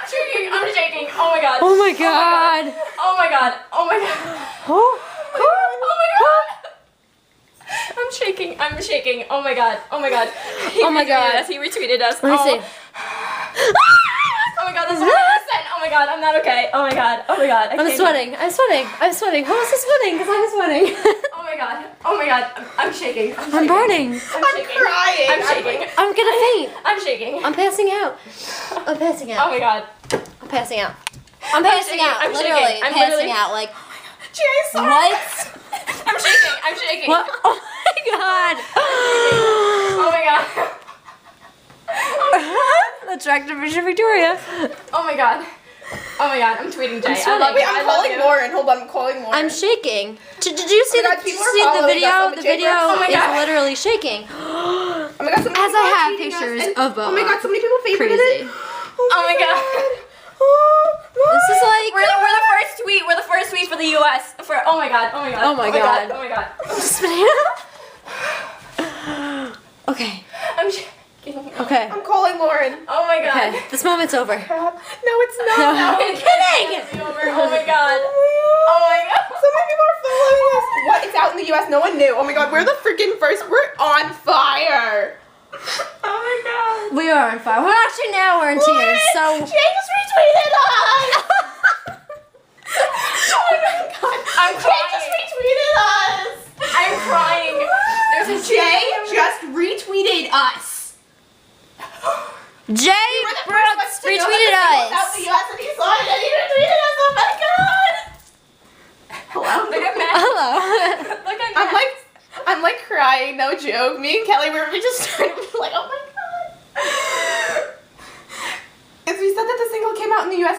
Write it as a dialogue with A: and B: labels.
A: shaking. I'm shaking. Oh my god.
B: Oh my god.
A: Oh my god. Oh my god.
B: Oh.
A: Oh my god. I'm shaking. I'm shaking. Oh my god. Oh my god.
B: Oh my god.
A: He retweeted us.
B: Let me see.
A: Oh my god, this is 100%. Oh my god, I'm not okay. Oh my god. Oh my god.
B: I'm sweating. I'm sweating. I'm sweating. Who else is sweating? Because I'm sweating.
A: Oh my god. Oh my god. I'm shaking.
B: I'm burning.
A: I'm crying. I'm shaking.
B: I'm gonna faint.
A: I'm shaking.
B: I'm passing out. I'm passing out.
A: Oh my god.
B: I'm passing out. I'm passing out.
A: I'm shaking.
B: Literally
A: I'm
B: passing
A: literally-
B: out. Like,
A: Jason.
B: what?
A: I'm shaking. I'm shaking.
B: What? Oh my god.
A: Oh my god.
B: That's Director Vision Victoria.
A: Oh my god. Oh my god. I'm tweeting Jay. I
B: sweating.
A: love you.
C: Wait,
A: I
C: I'm
A: love
C: calling
A: you.
C: Lauren. Hold on, I'm calling Lauren.
B: I'm shaking. Did you see
C: Oh my
B: the?
C: God,
B: Did you
C: people are
B: see the
C: following
B: video?
C: us on
B: The
C: the
B: video
C: J-Group.
A: Oh my
B: is
A: God.
B: literally shaking.
C: Oh my god, so many
B: As
C: people
B: I
C: are
B: have
C: tweeting us,
B: pictures
C: and-
B: of
C: Oh my god, so many people favorited
B: Crazy.
C: it.
A: Oh my god.
B: This is like.
A: We're the first tweet. We're the first tweet for the US. For oh my god. Oh my god.
B: Oh my god.
A: Oh my god.
B: Okay.
A: I'm shaking.
B: Okay.
C: I'm calling Lauren.
A: Oh my god.
B: Okay. This moment's over.
C: No, it's not.
B: No.
A: I'm kidding. Oh my god. Oh my god.
C: So many people are following us. What? It's out in the US. No one knew. Oh my god, we're the freaking first. We're on fire.
A: Oh my god.
B: We are on fire. Well, actually, now we're in tears. So.
C: Jay just retweeted us. Oh my god.
A: I'm
C: Jay
A: crying.
C: just retweeted us.
A: I'm crying. There's a
C: Jay just retweeted us.
B: Jay
C: We were the first
B: Brooks
C: ones to know
B: retweeted
C: that this
B: us.
C: thing was out in the US and he saw it and he retweeted us. Oh my god. Hello.
A: Look at Matt.
B: Hello.
A: Look at Matt.
C: I'm like crying, no joke. Me and Kelly we just started like, oh my god. As we said that the single came out in the US